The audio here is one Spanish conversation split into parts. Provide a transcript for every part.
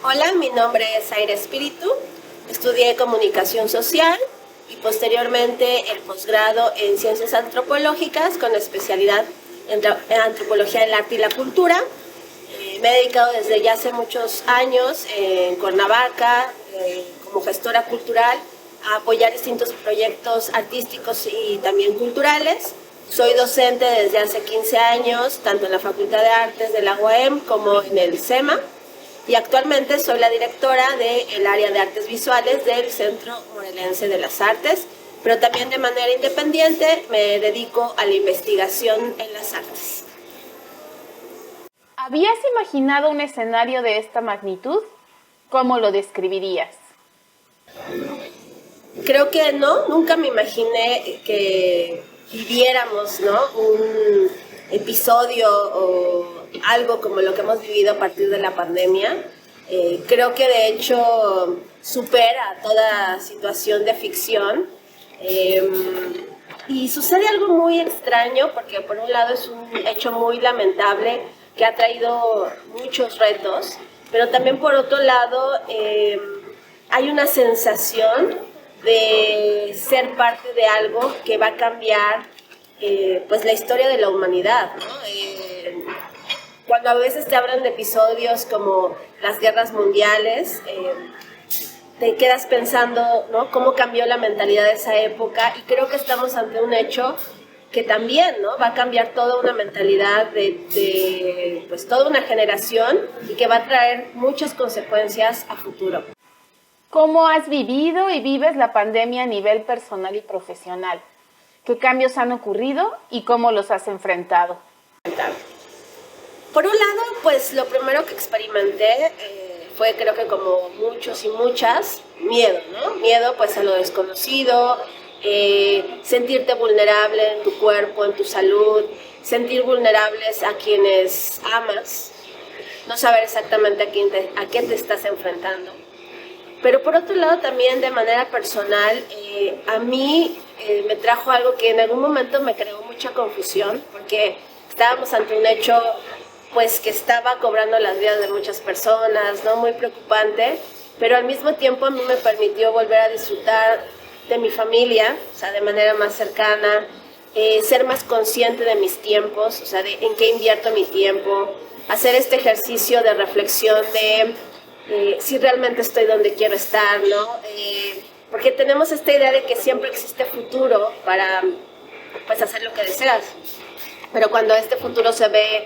Hola, mi nombre es Aira Espíritu, estudié comunicación social y posteriormente el posgrado en ciencias antropológicas con especialidad en antropología del arte y la cultura. Me he dedicado desde ya hace muchos años en Cuernavaca como gestora cultural a apoyar distintos proyectos artísticos y también culturales. Soy docente desde hace 15 años, tanto en la Facultad de Artes de la UAM como en el SEMA. Y actualmente soy la directora del área de artes visuales del Centro Morelense de las Artes, pero también de manera independiente me dedico a la investigación en las artes. ¿Habías imaginado un escenario de esta magnitud? ¿Cómo lo describirías? Creo que no, nunca me imaginé que viviéramos, ¿no?, un episodio o algo como lo que hemos vivido a partir de la pandemia. Creo que de hecho supera toda situación de ficción y sucede algo muy extraño porque por un lado es un hecho muy lamentable que ha traído muchos retos, pero también por otro lado hay una sensación de ser parte de algo que va a cambiar pues la historia de la humanidad, ¿no? Cuando a veces te hablan de episodios como las guerras mundiales, te quedas pensando, ¿no?, cómo cambió la mentalidad de esa época, y creo que estamos ante un hecho que también, ¿no?, va a cambiar toda una mentalidad de pues toda una generación y que va a traer muchas consecuencias a futuro. ¿Cómo has vivido y vives la pandemia a nivel personal y profesional? ¿Qué cambios han ocurrido y cómo los has enfrentado? Por un lado, pues lo primero que experimenté fue, creo que como muchos y muchas, miedo, ¿no? Miedo pues a lo desconocido, sentirte vulnerable en tu cuerpo, en tu salud, sentir vulnerables a quienes amas, no saber exactamente a qué te estás enfrentando. Pero por otro lado también de manera personal, a mí me trajo algo que en algún momento me creó mucha confusión, porque estábamos ante un hecho pues que estaba cobrando las vidas de muchas personas, ¿no?, muy preocupante, pero al mismo tiempo a mí me permitió volver a disfrutar de mi familia, o sea, de manera más cercana, ser más consciente de mis tiempos, o sea, de en qué invierto mi tiempo, hacer este ejercicio de reflexión de si realmente estoy donde quiero estar, ¿no? Porque tenemos esta idea de que siempre existe futuro para pues hacer lo que deseas, pero cuando este futuro se ve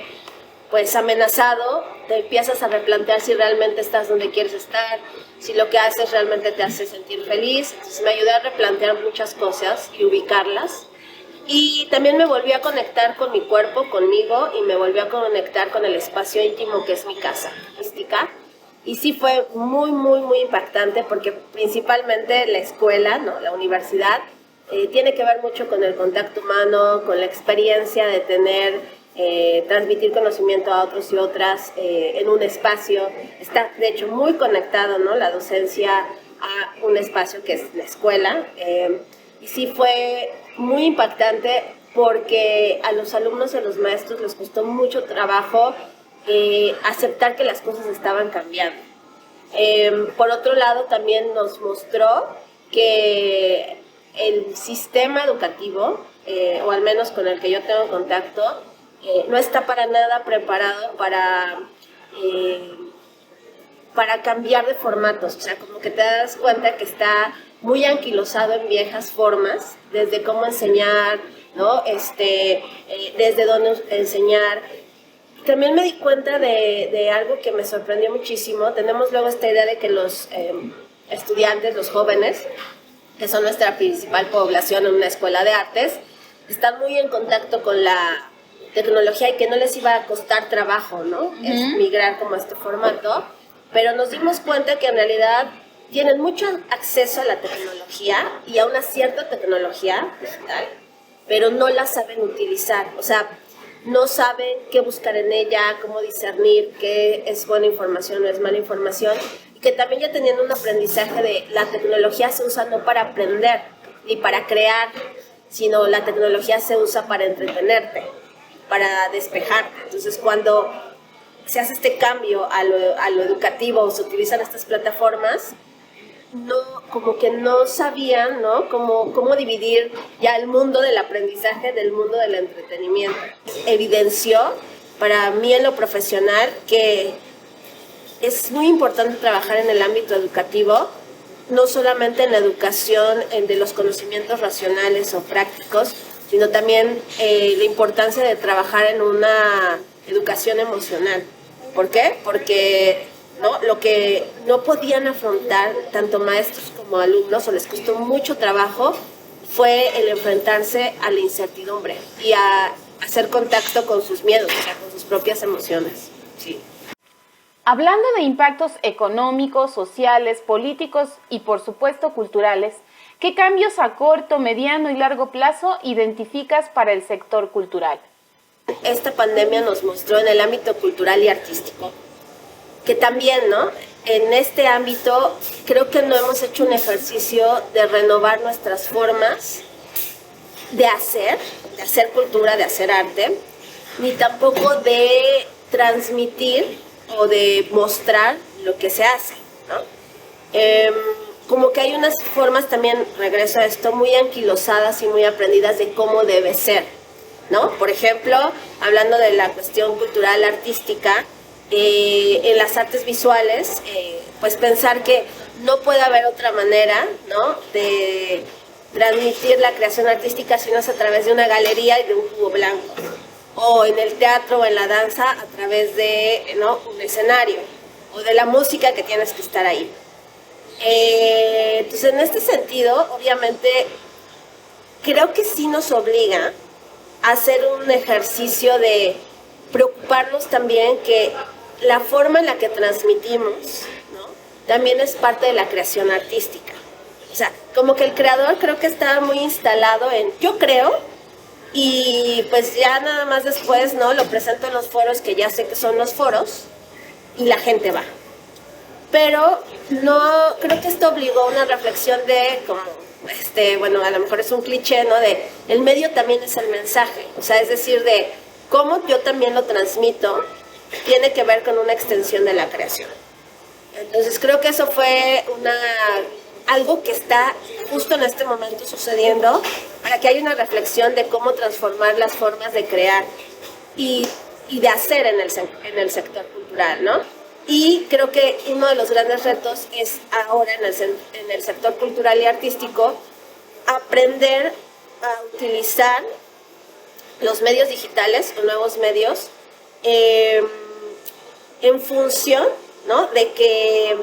pues amenazado, te empiezas a replantear si realmente estás donde quieres estar, si lo que haces realmente te hace sentir feliz. Entonces me ayudó a replantear muchas cosas y ubicarlas. Y también me volví a conectar con mi cuerpo, conmigo, y me volví a conectar con el espacio íntimo que es mi casa mística. Y sí fue muy, muy, muy impactante porque principalmente la escuela, ¿no?, la universidad, tiene que ver mucho con el contacto humano, con la experiencia de tener, transmitir conocimiento a otros y otras en un espacio. Está, de hecho, muy conectado, ¿no?, la docencia a un espacio que es la escuela. Y sí fue muy impactante porque a los alumnos y a los maestros les costó mucho trabajo aceptar que las cosas estaban cambiando. Por otro lado, también nos mostró que el sistema educativo, o al menos con el que yo tengo contacto, no está para nada preparado para cambiar de formatos. O sea, como que te das cuenta que está muy anquilosado en viejas formas, desde cómo enseñar, ¿no? Desde dónde enseñar. También me di cuenta de algo que me sorprendió muchísimo. Tenemos luego esta idea de que los estudiantes, los jóvenes, que son nuestra principal población en una escuela de artes, están muy en contacto con la tecnología y que no les iba a costar trabajo, ¿no? Es migrar como a este formato. Pero nos dimos cuenta que en realidad tienen mucho acceso a la tecnología y a una cierta tecnología digital, pero no la saben utilizar. O sea, no saben qué buscar en ella, cómo discernir qué es buena información o es mala información, y que también ya teniendo un aprendizaje de la tecnología se usa no para aprender ni para crear, sino la tecnología se usa para entretenerte, para despejarte. Entonces, cuando se hace este cambio a lo educativo, se utilizan estas plataformas, no, como que no sabían, ¿no? Cómo dividir ya el mundo del aprendizaje del mundo del entretenimiento. Evidenció para mí en lo profesional que es muy importante trabajar en el ámbito educativo, no solamente en la educación de los conocimientos racionales o prácticos, sino también la importancia de trabajar en una educación emocional. ¿Por qué? Porque ¿no? Lo que no podían afrontar tanto maestros como alumnos, o les costó mucho trabajo, fue el enfrentarse a la incertidumbre y a hacer contacto con sus miedos, o sea, con sus propias emociones. Sí. Hablando de impactos económicos, sociales, políticos y por supuesto culturales, ¿qué cambios a corto, mediano y largo plazo identificas para el sector cultural? Esta pandemia nos mostró en el ámbito cultural y artístico que también, ¿no? En este ámbito creo que no hemos hecho un ejercicio de renovar nuestras formas de hacer cultura, de hacer arte, ni tampoco de transmitir o de mostrar lo que se hace, ¿no? Como que hay unas formas también, regreso a esto, muy anquilosadas y muy aprendidas de cómo debe ser, ¿no? Por ejemplo, hablando de la cuestión cultural artística, en las artes visuales, pues pensar que no puede haber otra manera, ¿no? De transmitir la creación artística si no es a través de una galería y de un cubo blanco, o en el teatro o en la danza a través de, ¿no? Un escenario, o de la música que tienes que estar ahí. Entonces, en este sentido, obviamente, creo que sí nos obliga a hacer un ejercicio de preocuparnos también que la forma en la que transmitimos, ¿no? También es parte de la creación artística. O sea, como que el creador creo que está muy instalado en yo creo y pues ya nada más después, ¿no? Lo presento en los foros que ya sé que son los foros y la gente va. Pero no, creo que esto obligó a una reflexión de como, bueno, a lo mejor es un cliché, ¿no? De el medio también es el mensaje. O sea, es decir, de cómo yo también lo transmito tiene que ver con una extensión de la creación. Entonces creo que eso fue algo que está justo en este momento sucediendo para que haya una reflexión de cómo transformar las formas de crear y de hacer en el sector cultural, ¿no? Y creo que uno de los grandes retos es ahora en el sector cultural y artístico aprender a utilizar los medios digitales o nuevos medios en función, ¿no? de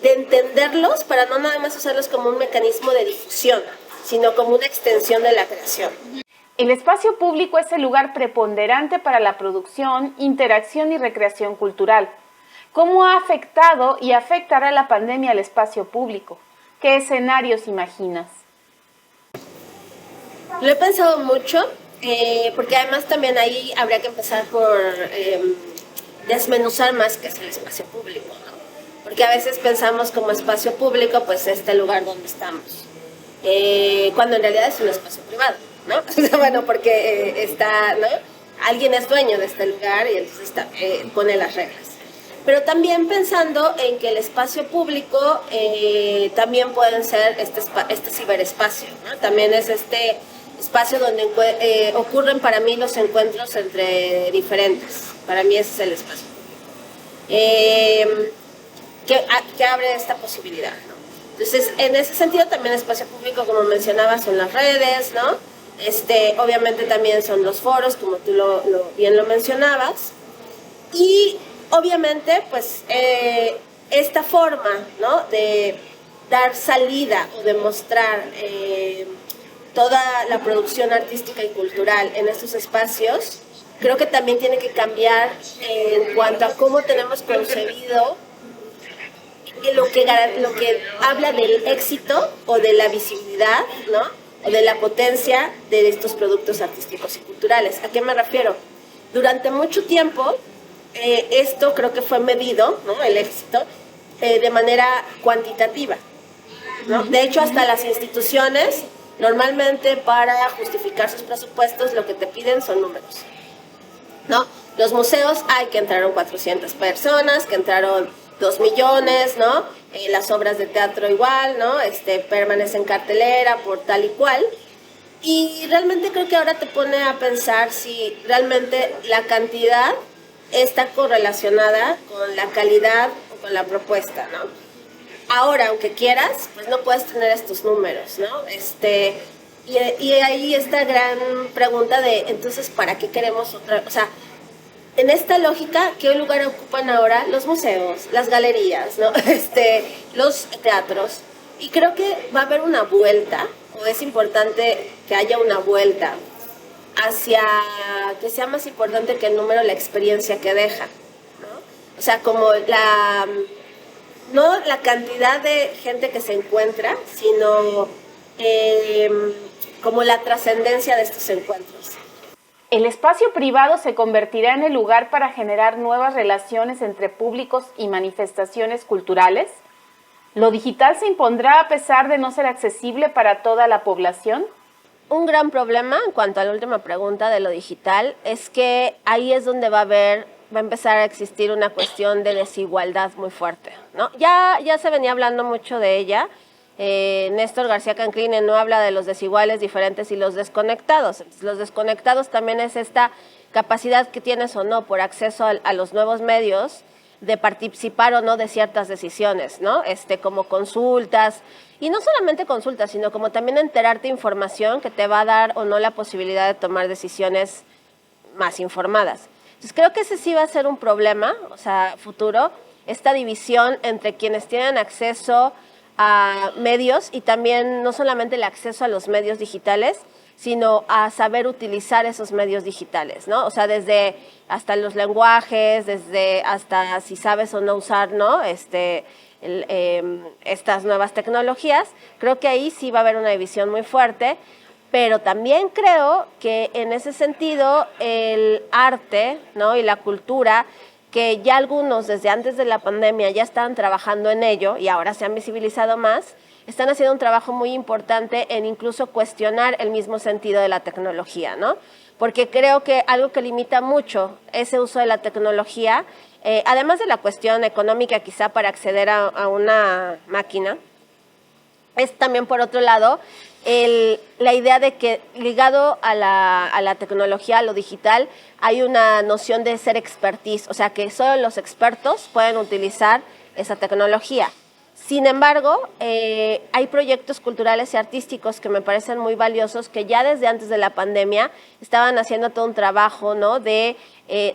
entenderlos para no nada más usarlos como un mecanismo de difusión, sino como una extensión de la creación. El espacio público es el lugar preponderante para la producción, interacción y recreación cultural. ¿Cómo ha afectado y afectará la pandemia al espacio público? ¿Qué escenarios imaginas? Lo he pensado mucho, porque además también ahí habría que empezar por desmenuzar más qué es el espacio público, ¿no? Porque a veces pensamos como espacio público, pues este lugar donde estamos, cuando en realidad es un espacio privado, ¿no? Bueno, porque está, ¿no? Alguien es dueño de este lugar y entonces pone las reglas. Pero también pensando en que el espacio público también pueden ser este ciberespacio, ¿no? También es este espacio donde ocurren para mí los encuentros entre diferentes. Para mí ese es el espacio. Que abre esta posibilidad, ¿no? Entonces, en ese sentido también espacio público, como mencionaba, son las redes, ¿no? Obviamente también son los foros, como tú bien lo mencionabas. Y obviamente, pues, esta forma, ¿no? De dar salida o de mostrar toda la producción artística y cultural en estos espacios, creo que también tiene que cambiar en cuanto a cómo tenemos concebido lo que habla del éxito o de la visibilidad, ¿no? o de la potencia de estos productos artísticos y culturales. ¿A qué me refiero? Durante mucho tiempo, esto creo que fue medido, ¿no? El éxito, de manera cuantitativa, ¿no? De hecho, hasta las instituciones, normalmente para justificar sus presupuestos, lo que te piden son números, ¿no? Los museos, que entraron 400 personas, que entraron 2 millones, ¿no? Las obras de teatro igual, ¿no? Permanecen en cartelera por tal y cual. Y realmente creo que ahora te pone a pensar si realmente la cantidad está correlacionada con la calidad o con la propuesta, ¿no? Ahora, aunque quieras, pues no puedes tener estos números, ¿no? Y ahí esta gran pregunta de, entonces, ¿para qué queremos otra? O sea, en esta lógica, ¿qué lugar ocupan ahora los museos, las galerías, ¿no? Los teatros? Y creo que va a haber una vuelta, o es importante que haya una vuelta hacia que sea más importante que el número, la experiencia que deja, ¿no? O sea, como no la cantidad de gente que se encuentra, sino como la trascendencia de estos encuentros. ¿El espacio privado se convertirá en el lugar para generar nuevas relaciones entre públicos y manifestaciones culturales? ¿Lo digital se impondrá a pesar de no ser accesible para toda la población? Un gran problema en cuanto a la última pregunta de lo digital es que ahí es donde va a empezar a existir una cuestión de desigualdad muy fuerte, ¿no? Ya se venía hablando mucho de ella. Néstor García Canclini no habla de los desiguales, diferentes y los desconectados. Los desconectados también es esta capacidad que tienes o no por acceso a los nuevos medios de participar o no de ciertas decisiones, ¿no? Como consultas, y no solamente consultas, sino como también enterarte información que te va a dar o no la posibilidad de tomar decisiones más informadas. Entonces creo que ese sí va a ser un problema, o sea, futuro, esta división entre quienes tienen acceso a medios y también no solamente el acceso a los medios digitales, sino a saber utilizar esos medios digitales, ¿no? O sea, desde hasta los lenguajes, desde hasta si sabes o no usar, ¿no? Estas nuevas tecnologías. Creo que ahí sí va a haber una división muy fuerte, pero también creo que en ese sentido el arte, ¿no? Y la cultura, que ya algunos desde antes de la pandemia ya estaban trabajando en ello y ahora se han visibilizado más, están haciendo un trabajo muy importante en incluso cuestionar el mismo sentido de la tecnología, ¿no? Porque creo que algo que limita mucho ese uso de la tecnología, además de la cuestión económica quizá para acceder a una máquina, es también por otro lado la idea de que ligado a la tecnología, a lo digital, hay una noción de ser expertise, o sea que solo los expertos pueden utilizar esa tecnología. Sin embargo, hay proyectos culturales y artísticos que me parecen muy valiosos que ya desde antes de la pandemia estaban haciendo todo un trabajo, ¿no? De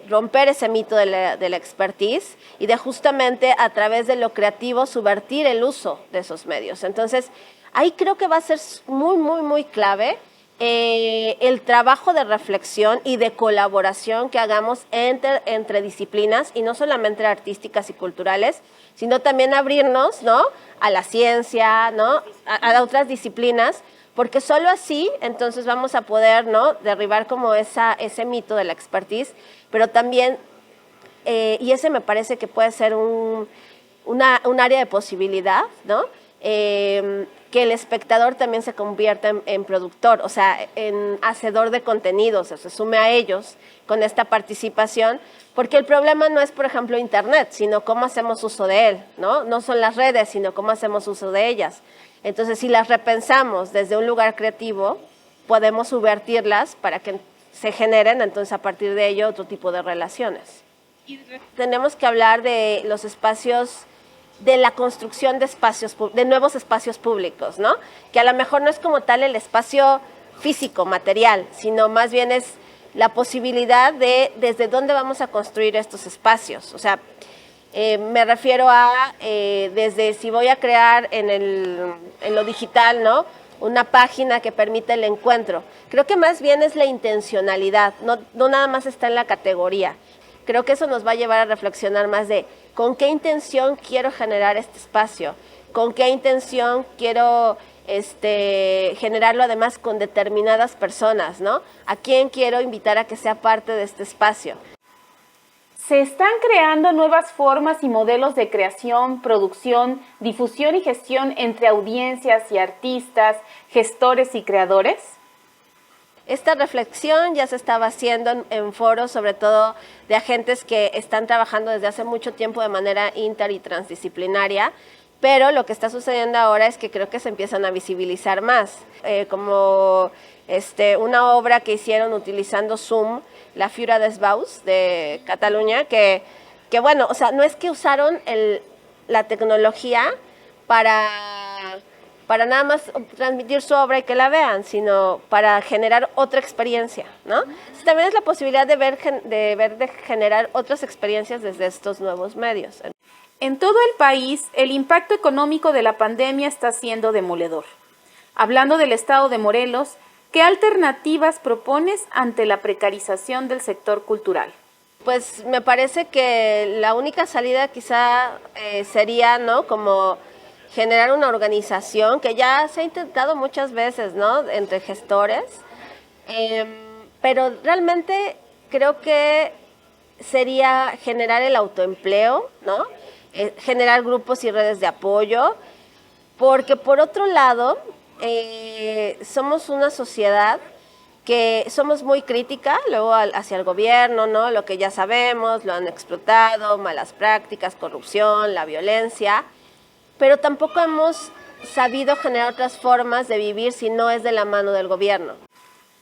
romper ese mito de la expertise y de justamente a través de lo creativo subvertir el uso de esos medios. Entonces, ahí creo que va a ser muy, muy, muy clave el trabajo de reflexión y de colaboración que hagamos entre disciplinas y no solamente artísticas y culturales, sino también abrirnos, ¿no? A la ciencia, ¿no? A otras disciplinas, porque solo así entonces vamos a poder, ¿no? Derribar como ese mito de la expertise, pero también, y ese me parece que puede ser un área de posibilidad, ¿no? Que el espectador también se convierta en productor, o sea, en hacedor de contenidos, o se sume a ellos con esta participación, porque el problema no es, por ejemplo, Internet, sino cómo hacemos uso de él, ¿no? No son las redes, sino cómo hacemos uso de ellas. Entonces, si las repensamos desde un lugar creativo, podemos subvertirlas para que se generen, entonces, a partir de ello, otro tipo de relaciones. Tenemos que hablar de los espacios, de la construcción de nuevos espacios públicos, ¿no? Que a lo mejor no es como tal el espacio físico, material, sino más bien es la posibilidad de desde dónde vamos a construir estos espacios. O sea, me refiero a desde si voy a crear en lo digital, ¿no? Una página que permita el encuentro. Creo que más bien es la intencionalidad, no nada más está en la categoría. Creo que eso nos va a llevar a reflexionar más de con qué intención quiero generar este espacio, con qué intención quiero generarlo además con determinadas personas, ¿no? ¿A quién quiero invitar a que sea parte de este espacio? Se están creando nuevas formas y modelos de creación, producción, difusión y gestión entre audiencias y artistas, gestores y creadores. Esta reflexión ya se estaba haciendo en foros, sobre todo de agentes que están trabajando desde hace mucho tiempo de manera inter y transdisciplinaria, pero lo que está sucediendo ahora es que creo que se empiezan a visibilizar más, como una obra que hicieron utilizando Zoom, la Fira des Baus de Cataluña, que bueno, o sea, no es que usaron la tecnología para nada más transmitir su obra y que la vean, sino para generar otra experiencia, ¿no? También es la posibilidad de generar otras experiencias desde estos nuevos medios. En todo el país, el impacto económico de la pandemia está siendo demoledor. Hablando del estado de Morelos, ¿qué alternativas propones ante la precarización del sector cultural? Pues me parece que la única salida quizá sería, ¿no?, como generar una organización que ya se ha intentado muchas veces, ¿no?, entre gestores, pero realmente creo que sería generar el autoempleo, ¿no?, generar grupos y redes de apoyo, porque por otro lado, somos una sociedad que somos muy crítica luego hacia el gobierno, ¿no?, lo que ya sabemos, lo han explotado, malas prácticas, corrupción, la violencia, pero tampoco hemos sabido generar otras formas de vivir si no es de la mano del gobierno.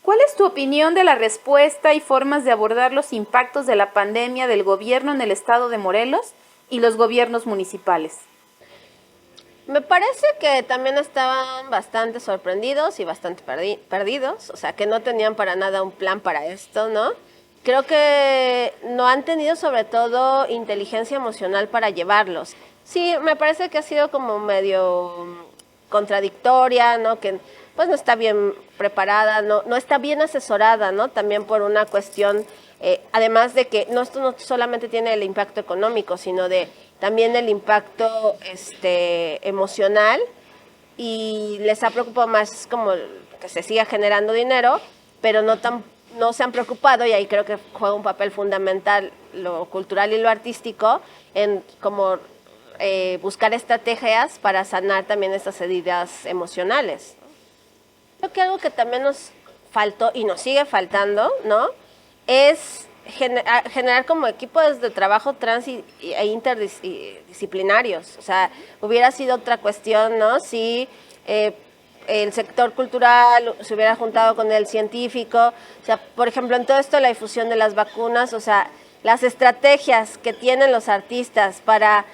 ¿Cuál es tu opinión de la respuesta y formas de abordar los impactos de la pandemia del gobierno en el estado de Morelos y los gobiernos municipales? Me parece que también estaban bastante sorprendidos y bastante perdidos, o sea, que no tenían para nada un plan para esto, ¿no? Creo que no han tenido sobre todo inteligencia emocional para llevarlos. Sí, me parece que ha sido como medio contradictoria, ¿no?, que pues no está bien preparada, no está bien asesorada, ¿no?, también por una cuestión, además de que esto no solamente tiene el impacto económico, sino también el impacto emocional, y les ha preocupado más como que se siga generando dinero, pero no se han preocupado, y ahí creo que juega un papel fundamental lo cultural y lo artístico, en como buscar estrategias para sanar también estas heridas emocionales. Creo que algo que también nos faltó y nos sigue faltando, ¿no?, es generar como equipos de trabajo e interdisciplinarios. O sea, hubiera sido otra cuestión, ¿no?, si el sector cultural se hubiera juntado con el científico. O sea, por ejemplo, en todo esto la difusión de las vacunas, o sea, las estrategias que tienen los artistas para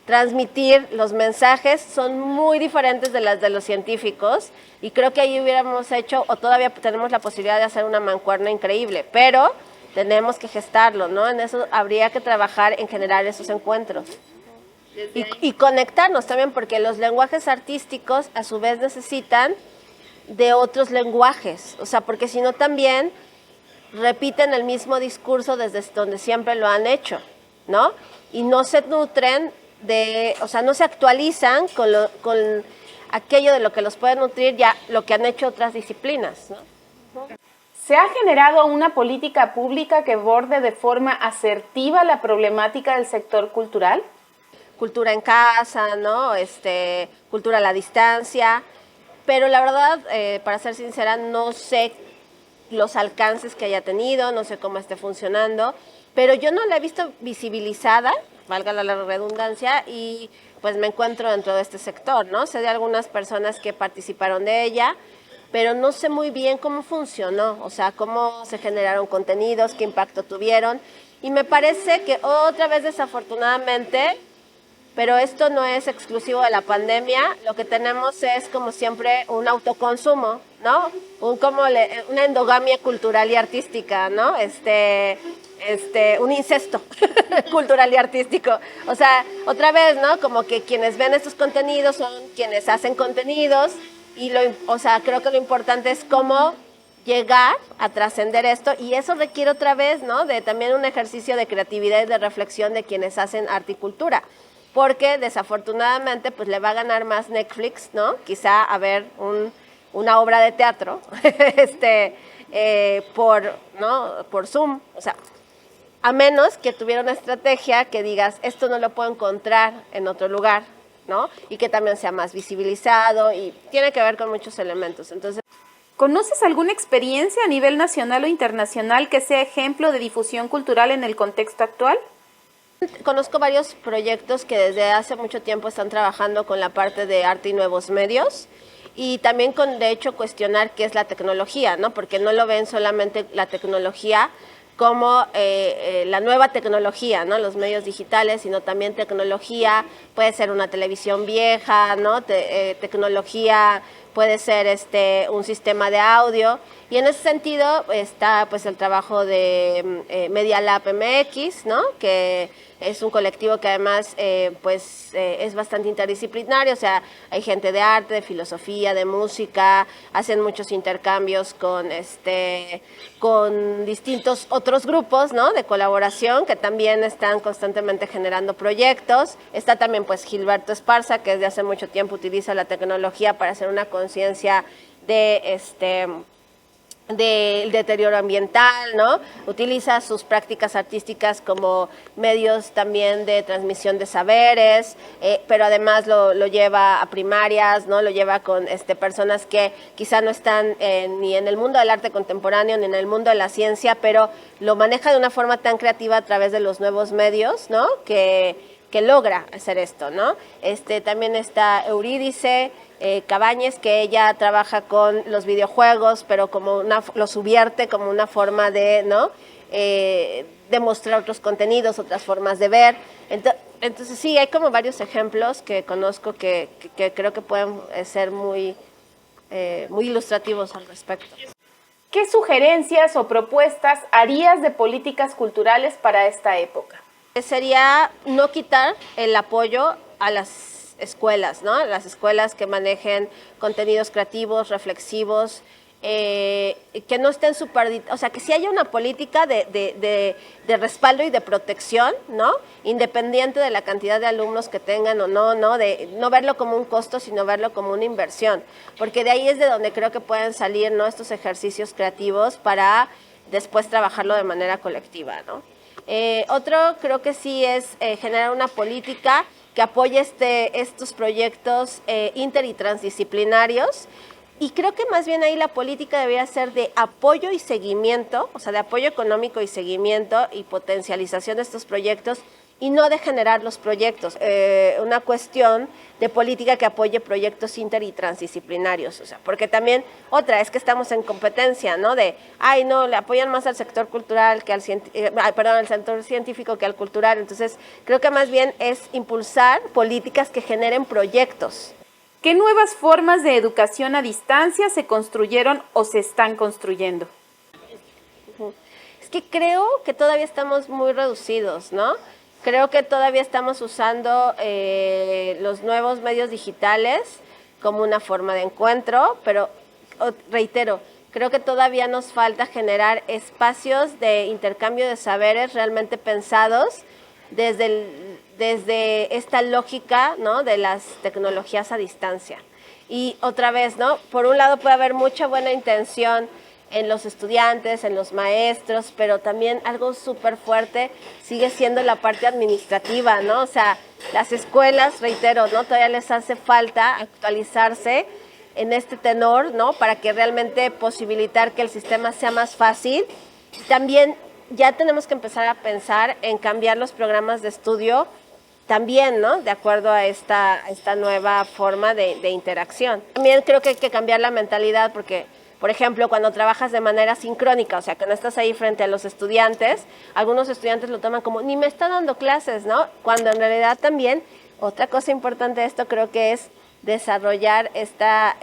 transmitir los mensajes son muy diferentes de las de los científicos, y creo que ahí hubiéramos hecho, o todavía tenemos la posibilidad de hacer una mancuerna increíble, pero tenemos que gestarlo, ¿no? En eso habría que trabajar en generar esos encuentros. Y conectarnos también, porque los lenguajes artísticos a su vez necesitan de otros lenguajes, o sea, porque si no también repiten el mismo discurso desde donde siempre lo han hecho, ¿no? Y no se nutren o sea, no se actualizan con aquello de lo que los puede nutrir ya lo que han hecho otras disciplinas, ¿no? ¿Se ha generado una política pública que aborde de forma asertiva la problemática del sector cultural? Cultura en casa, ¿no? Cultura a la distancia, pero la verdad, para ser sincera, no sé los alcances que haya tenido, no sé cómo esté funcionando, pero yo no la he visto visibilizada, valga la redundancia, y pues me encuentro dentro de este sector, ¿no? Sé de algunas personas que participaron de ella, pero no sé muy bien cómo funcionó, o sea, cómo se generaron contenidos, qué impacto tuvieron, y me parece que otra vez, desafortunadamente, pero esto no es exclusivo de la pandemia, lo que tenemos es, como siempre, un autoconsumo, ¿no? Una endogamia cultural y artística, ¿no? Un incesto cultural y artístico. O sea, otra vez, ¿no? Como que quienes ven estos contenidos son quienes hacen contenidos, o sea, creo que lo importante es cómo llegar a trascender esto, y eso requiere otra vez, ¿no?, de también un ejercicio de creatividad y de reflexión de quienes hacen arte y cultura. porque desafortunadamente pues le va a ganar más Netflix, ¿no? Quizá a ver una obra de teatro por Zoom, o sea, a menos que tuviera una estrategia que digas, esto no lo puedo encontrar en otro lugar, ¿no? Y que también sea más visibilizado y tiene que ver con muchos elementos. Entonces, ¿conoces alguna experiencia a nivel nacional o internacional que sea ejemplo de difusión cultural en el contexto actual? conozco varios proyectos que desde hace mucho tiempo están trabajando con la parte de arte y nuevos medios y también con, de hecho, cuestionar qué es la tecnología, ¿no? Porque no lo ven solamente la tecnología como la nueva tecnología, ¿no? Los medios digitales, sino también tecnología, puede ser una televisión vieja, ¿no? Tecnología puede ser un sistema de audio, y en ese sentido está pues el trabajo de Media Lab MX, ¿no? Que es un colectivo que además es bastante interdisciplinario, o sea, hay gente de arte, de filosofía, de música, hacen muchos intercambios con distintos otros grupos, ¿no? De colaboración que también están constantemente generando proyectos. Está también pues Gilberto Esparza, que desde hace mucho tiempo utiliza la tecnología para hacer una conciencia del deterioro ambiental, ¿no? Utiliza sus prácticas artísticas como medios también de transmisión de saberes, pero además lo lleva a primarias, ¿no? Lo lleva con personas que quizá no están ni en el mundo del arte contemporáneo ni en el mundo de la ciencia, pero lo maneja de una forma tan creativa a través de los nuevos medios, ¿no? Que logra hacer esto, ¿no? También está Eurídice Cabañes, que ella trabaja con los videojuegos, pero lo subvierte como una forma de, ¿no? De mostrar otros contenidos, otras formas de ver. Entonces sí, hay como varios ejemplos que conozco que creo que pueden ser muy ilustrativos al respecto. ¿Qué sugerencias o propuestas harías de políticas culturales para esta época? Sería no quitar el apoyo a las escuelas, ¿no? Las escuelas que manejen contenidos creativos, reflexivos, que no estén o sea, que sí haya una política de respaldo y de protección, ¿no? Independiente de la cantidad de alumnos que tengan o no, ¿no? De no verlo como un costo, sino verlo como una inversión, porque de ahí es de donde creo que pueden salir, ¿no? Estos ejercicios creativos para después trabajarlo de manera colectiva, ¿no? Otro creo que sí es generar una política que apoye estos proyectos inter y transdisciplinarios, y creo que más bien ahí la política debería ser de apoyo y seguimiento, o sea, de apoyo económico y seguimiento y potencialización de estos proyectos, y no de generar los proyectos, una cuestión de política que apoye proyectos inter y transdisciplinarios, o sea, porque también otra es que estamos en competencia, ¿no? No, le apoyan más al sector cultural que al sector científico que al cultural, entonces creo que más bien es impulsar políticas que generen proyectos. ¿Qué nuevas formas de educación a distancia se construyeron o se están construyendo? Es que creo que todavía estamos muy reducidos, ¿no? Creo que todavía estamos usando los nuevos medios digitales como una forma de encuentro, pero reitero, creo que todavía nos falta generar espacios de intercambio de saberes realmente pensados desde esta lógica, ¿no? De las tecnologías a distancia. Y otra vez, ¿no? Por un lado puede haber mucha buena intención en los estudiantes, en los maestros, pero también algo súper fuerte sigue siendo la parte administrativa, ¿no? O sea, las escuelas, reitero, ¿no? Todavía les hace falta actualizarse en este tenor, ¿no? Para que realmente posibilitar que el sistema sea más fácil. También ya tenemos que empezar a pensar en cambiar los programas de estudio también, ¿no? De acuerdo a esta nueva forma de interacción. También creo que hay que cambiar la mentalidad porque, por ejemplo, cuando trabajas de manera sincrónica, o sea, que no estás ahí frente a los estudiantes, algunos estudiantes lo toman como, ni me está dando clases, ¿no? Cuando en realidad también, otra cosa importante de esto creo que es desarrollar esta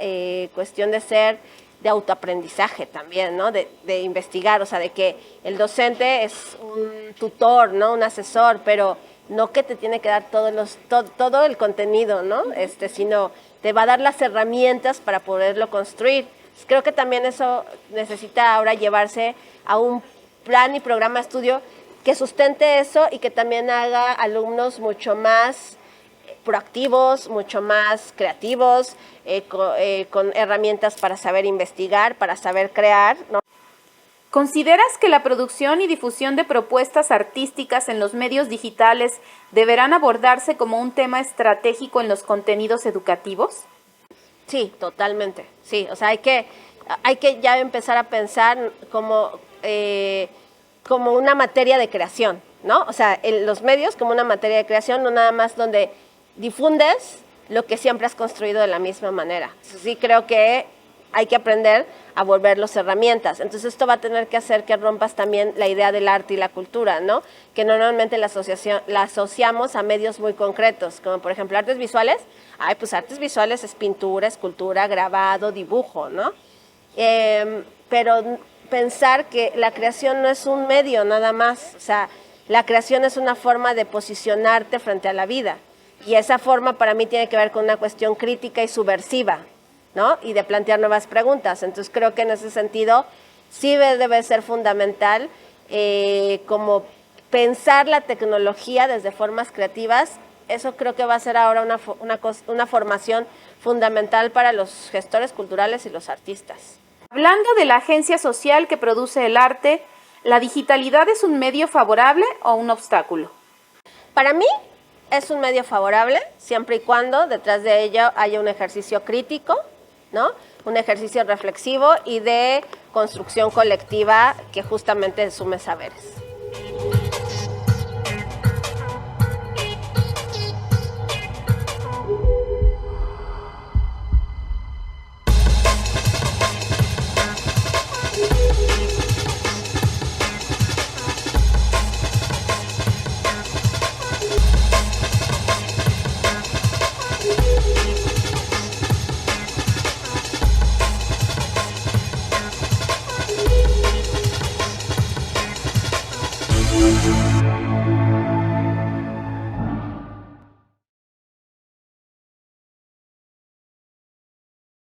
cuestión de autoaprendizaje también, ¿no? De investigar, o sea, de que el docente es un tutor, ¿no? Un asesor, pero no que te tiene que dar todo el contenido, ¿no? Sino te va a dar las herramientas para poderlo construir. Creo que también eso necesita ahora llevarse a un plan y programa de estudio que sustente eso y que también haga alumnos mucho más proactivos, mucho más creativos, con herramientas para saber investigar, para saber crear, ¿no? ¿Consideras que la producción y difusión de propuestas artísticas en los medios digitales deberán abordarse como un tema estratégico en los contenidos educativos? Sí, totalmente. Sí, o sea, hay que ya empezar a pensar como una materia de creación, ¿no? O sea, los medios como una materia de creación, no nada más donde difundes lo que siempre has construido de la misma manera. Sí, creo que hay que aprender a volverlos herramientas. Entonces esto va a tener que hacer que rompas también la idea del arte y la cultura, ¿no? Que normalmente la asociamos a medios muy concretos, como por ejemplo artes visuales. Pues artes visuales es pintura, escultura, grabado, dibujo, ¿no? Pero pensar que la creación no es un medio nada más, o sea, la creación es una forma de posicionarte frente a la vida. Y esa forma para mí tiene que ver con una cuestión crítica y subversiva, ¿no? Y de plantear nuevas preguntas. Entonces creo que en ese sentido sí debe ser fundamental como pensar la tecnología desde formas creativas. Eso creo que va a ser ahora una formación fundamental para los gestores culturales y los artistas. Hablando de la agencia social que produce el arte, ¿la digitalidad es un medio favorable o un obstáculo? Para mí es un medio favorable, siempre y cuando detrás de ello haya un ejercicio crítico, ¿no? Un ejercicio reflexivo y de construcción colectiva que justamente sume saberes. Thank you.